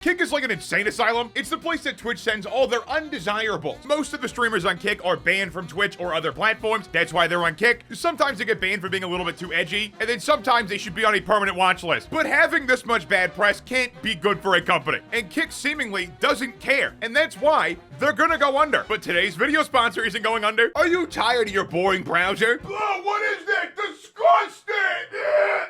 Kick is like an insane asylum. It's the place that Twitch sends all their undesirables. Most of the streamers on Kick are banned from Twitch or other platforms. That's why they're on Kick. Sometimes they get banned for being a little bit too edgy, and then sometimes they should be on a permanent watch list. But having this much bad press can't be good for a company. And Kick seemingly doesn't care, and that's why they're gonna go under. But today's video sponsor isn't going under. Are you tired of your boring browser? Oh, what is that? Disgusting!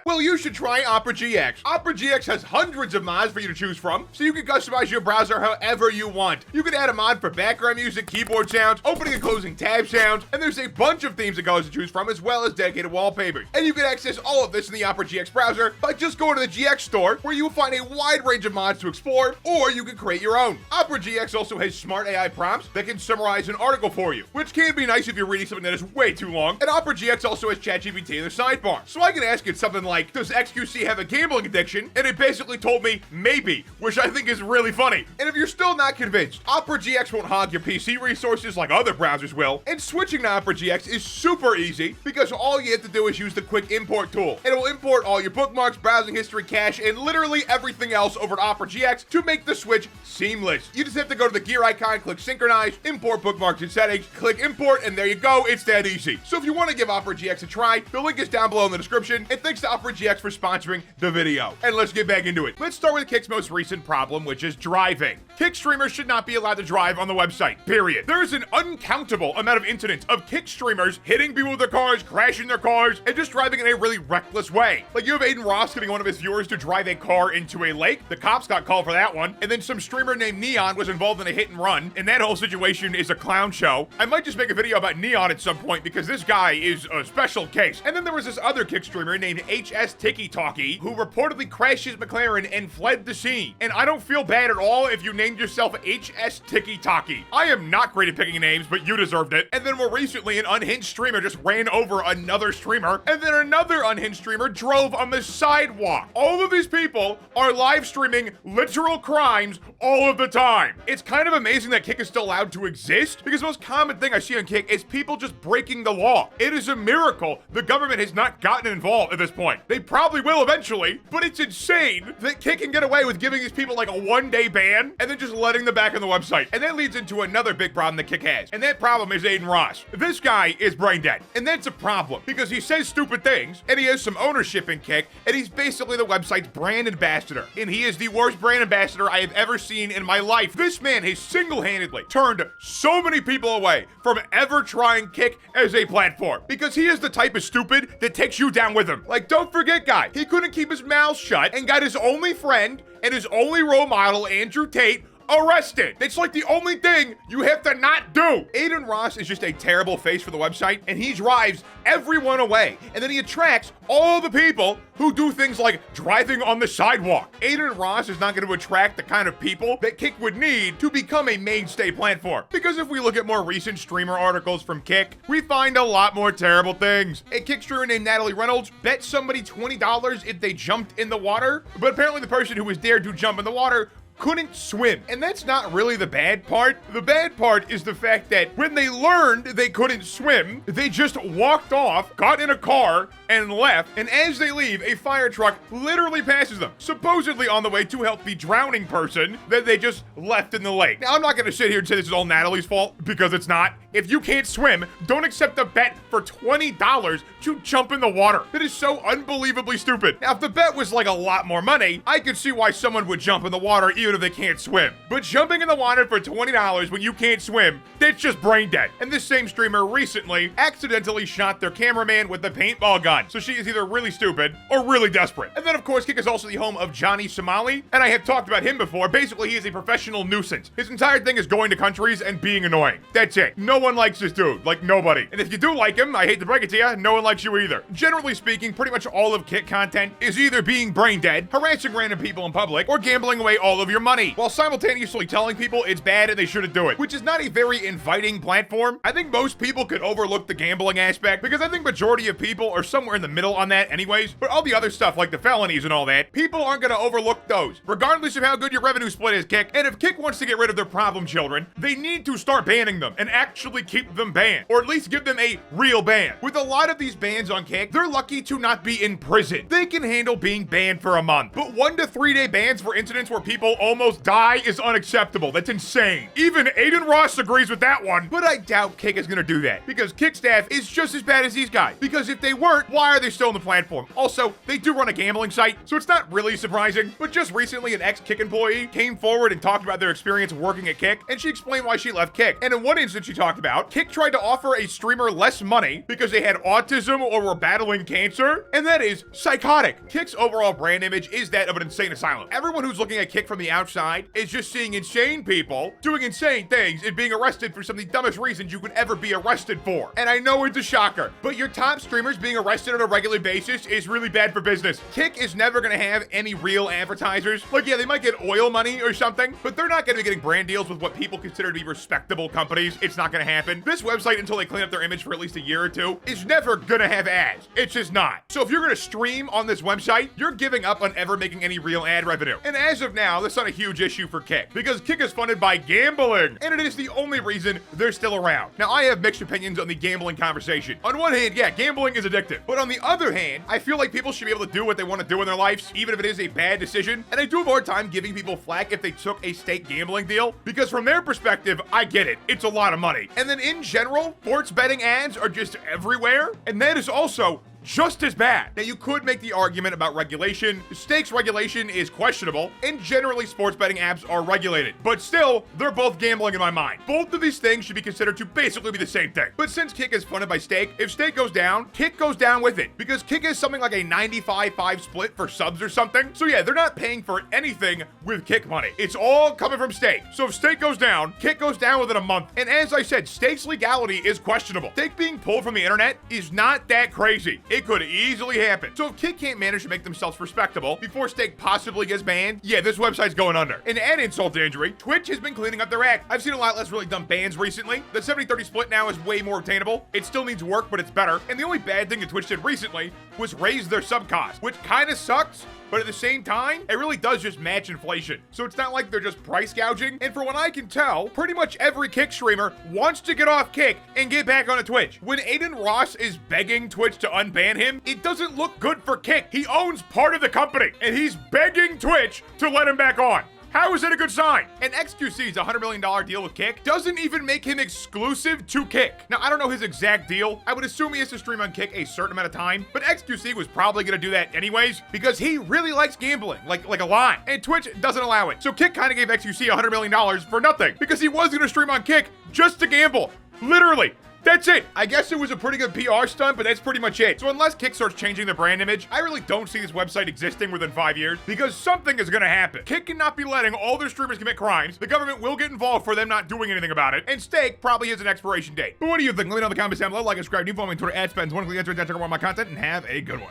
Well, you should try Opera GX. Opera GX has hundreds of mods for you to choose from, so you can customize your browser however you want. You can add a mod for background music, keyboard sounds, opening and closing tab sounds, and there's a bunch of themes and colors to choose from, as well as dedicated wallpapers. And you can access all of this in the Opera GX browser by just going to the GX store, where you will find a wide range of mods to explore, or you can create your own. Opera GX also has smart AI prompts that can summarize an article for you, which can be nice if you're reading something that is way too long. And Opera GX also has ChatGPT in the sidebar. So I can ask it something like, does XQC have a gambling addiction? And it basically told me, maybe, which I think is really funny. And if you're still not convinced, Opera GX won't hog your PC resources like other browsers will. And switching to Opera GX is super easy because all you have to do is use the quick import tool. And it will import all your bookmarks, browsing history, cache, and literally everything else over to Opera GX to make the switch seamless. You just have to go to the gear icon, click synchronize, import bookmarks and settings, click import, and there you go. It's that easy. So if you want to give Opera GX a try, the link is down below in the description. And thanks to Opera GX for sponsoring the video. And let's get back into it. Let's start with Kick's most recent problem, which is driving. Kick streamers should not be allowed to drive on the website, period. There's an uncountable amount of incidents of Kick streamers hitting people with their cars, crashing their cars, and just driving in a really reckless way. Like, you have Aiden Ross getting one of his viewers to drive a car into a lake. The cops got called for that one. And then some streamer named Neon was involved in a hit and run, and that whole situation is a clown show. I might just make a video about Neon at some point because this guy is a special case. And then there was this other Kick streamer named HS Tiki Talkie who reportedly crashed his McLaren and fled the scene. And I don't feel bad at all if you named yourself HS Tiki Talkie. I am not great at picking names, but you deserved it. And then more recently, an unhinged streamer just ran over another streamer, and then another unhinged streamer drove on the sidewalk. All of these people are live streaming literal crimes all of the time. It's kind of amazing that Kick is still allowed to exist, because the most common thing I see on Kick is people just breaking the law. It is a miracle the government has not gotten involved at this point. They probably will eventually, but it's insane that Kick can get away with giving these people like a one-day ban and then just letting them back on the website. And that leads into another big problem that Kick has, and that problem is Aiden Ross. This guy is brain dead, and that's a problem because he says stupid things, and he has some ownership in Kick, and he's basically the website's brand ambassador, and he is the worst brand ambassador I have ever seen in my life. This man has single-handedly turned so many people away from ever trying Kick as a platform because he is the type of stupid that takes you down with him. Like, don't forget, guy, he couldn't keep his mouth shut and got his only friend and his only role model, Andrew Tate, arrested. It's like the only thing you have to not do. Aiden Ross is just a terrible face for the website, and he drives everyone away. And then he attracts all the people who do things like driving on the sidewalk. Aiden Ross is not going to attract the kind of people that Kick would need to become a mainstay platform. Because if we look at more recent streamer articles from Kick, we find a lot more terrible things. A Kick streamer named Natalie Reynolds bet somebody $20 if they jumped in the water, but apparently the person who was dared to jump in the water couldn't swim. And that's not really the bad part. The bad part is the fact that when they learned they couldn't swim, they just walked off, got in a car, and left. And as they leave, a fire truck literally passes them, supposedly on the way to help the drowning person that they just left in the lake. Now, I'm not gonna sit here and say this is all Natalie's fault, because it's not. If you can't swim, don't accept a bet for $20 to jump in the water. That is so unbelievably stupid. Now, if the bet was like a lot more money, I could see why someone would jump in the water even if they can't swim. But jumping in the water for $20 when you can't swim, that's just brain dead. And this same streamer recently accidentally shot their cameraman with a paintball gun. So she is either really stupid or really desperate. And then, of course, Kick is also the home of Johnny Somali, and I have talked about him before. Basically, he is a professional nuisance. His entire thing is going to countries and being annoying. That's it. No one likes this dude. Like, nobody. And if you do like him, I hate to break it to you, no one likes you either. Generally speaking, pretty much all of Kick content is either being brain dead, harassing random people in public, or gambling away all of your money, while simultaneously telling people it's bad and they shouldn't do it, which is not a very inviting platform. I think most people could overlook the gambling aspect because I think majority of people are somewhere in the middle on that anyways, but all the other stuff like the felonies and all that, people aren't gonna overlook those, regardless of how good your revenue split is, Kick. And if Kick wants to get rid of their problem children, they need to start banning them and actually keep them banned, or at least give them a real ban. With a lot of these bans on Kick, they're lucky to not be in prison. They can handle being banned for a month, but 1 to 3 day bans for incidents where people almost die is unacceptable. That's insane. Even Aiden Ross agrees with that one, but I doubt Kick is gonna do that because Kick staff is just as bad as these guys. Because if they weren't, why are they still on the platform? Also, they do run a gambling site, so it's not really surprising, but just recently an ex-Kick employee came forward and talked about their experience working at Kick, and she explained why she left Kick. And in one instance she talked about, Kick tried to offer a streamer less money because they had autism or were battling cancer, and that is psychotic. Kick's overall brand image is that of an insane asylum. Everyone who's looking at Kick from the outside is just seeing insane people doing insane things and being arrested for some of the dumbest reasons you could ever be arrested for. And I know it's a shocker, but your top streamers being arrested on a regular basis is really bad for business. Kick is never gonna have any real advertisers. Like, yeah, they might get oil money or something, but they're not gonna be getting brand deals with what people consider to be respectable companies. It's not gonna happen. This website, until they clean up their image for at least a year or two, is never gonna have ads. It's just not. So if you're gonna stream on this website, you're giving up on ever making any real ad revenue. And as of now, that's not a huge issue for Kick, because Kick is funded by gambling, and it is the only reason they're still around. Now, I have mixed opinions on the gambling conversation. On one hand, yeah, gambling is addictive. But on the other hand, I feel like people should be able to do what they want to do in their lives, even if it is a bad decision. And I do have a hard time giving people flack if they took a stake gambling deal, because from their perspective, I get it. It's a lot of money. And then in general, sports betting ads are just everywhere, and that is also just as bad. Now, you could make the argument about regulation. Stakes regulation is questionable, and generally sports betting apps are regulated. But still, they're both gambling in my mind. Both of these things should be considered to basically be the same thing. But since Kick is funded by Stake, if Stake goes down, Kick goes down with it. Because Kick is something like a 95-5 split for subs or something. So yeah, they're not paying for anything with Kick money. It's all coming from Stake. So if Stake goes down, Kick goes down within a month. And as I said, Stake's legality is questionable. Stake being pulled from the internet is not that crazy. It could easily happen. So if Kick can't manage to make themselves respectable before Stake possibly gets banned, yeah, this website's going under. And to add insult to injury, Twitch has been cleaning up their act. I've seen a lot less really dumb bans recently. The 70-30 split now is way more obtainable. It still needs work, but it's better. And the only bad thing that Twitch did recently was raise their sub cost, which kind of sucks. But at the same time, it really does just match inflation. So it's not like they're just price gouging. And for what I can tell, pretty much every Kick streamer wants to get off Kick and get back onto Twitch. When Aiden Ross is begging Twitch to unban him, it doesn't look good for Kick. He owns part of the company, and he's begging Twitch to let him back on. How is that a good sign? And XQC's $100 million deal with Kick doesn't even make him exclusive to Kick. Now, I don't know his exact deal. I would assume he has to stream on Kick a certain amount of time, but XQC was probably gonna do that anyways because he really likes gambling, like a lot, and Twitch doesn't allow it. So Kick kind of gave XQC $100 million for nothing because he was gonna stream on Kick just to gamble. Literally. That's it. I guess it was a pretty good PR stunt, but that's pretty much it. So unless Kick starts changing their brand image, I really don't see this website existing within 5 years because something is gonna happen. Kick cannot be letting all their streamers commit crimes. The government will get involved for them not doing anything about it. And Stake probably has an expiration date. But what do you think? Let me know in the comments down below. Like and subscribe. New follow me on Twitter @spatnz. One click enter check out more of my content and have a good one.